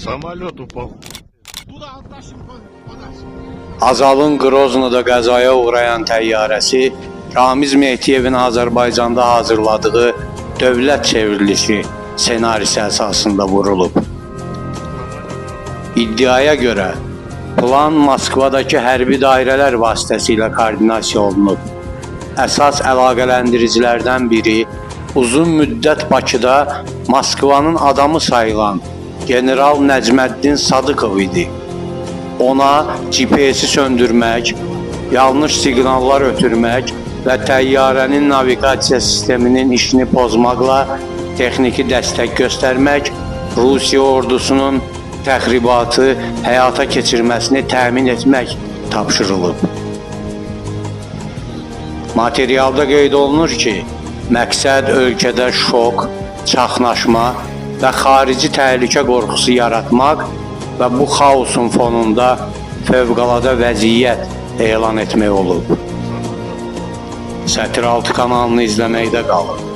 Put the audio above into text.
Самолет упал. Azalın Qroznoda qəzaya uğrayan təyyarəsi Ramiz Mehdiyevin Azərbaycanda hazırladığı dövlət çevrilişi senarisi əsasında vurulub. İddiaya görə plan Moskvadakı hərbi dairələr vasitəsilə koordinasiya olunub. Əsas əlaqələndiricilərdən biri uzun müddət Bakıda Moskvanın adamı sayılan General Nəcməddin Sadıqov idi. Ona GPS-i söndürmək, yanlış siqnallar ötürmək və təyyarənin naviqasiya sisteminin işini pozmaqla texniki dəstək göstərmək, Rusiya ordusunun təxribatı həyata keçirməsini təmin etmək tapşırılıb. Materialda qeyd olunur ki, məqsəd ölkədə şok, çaxnaşma və xarici təhlükə qorxusu yaratmaq və bu xaosun fonunda fövqəladə vəziyyət elan etmək olub. Sətir 6 kanalını izləməkdə qalın.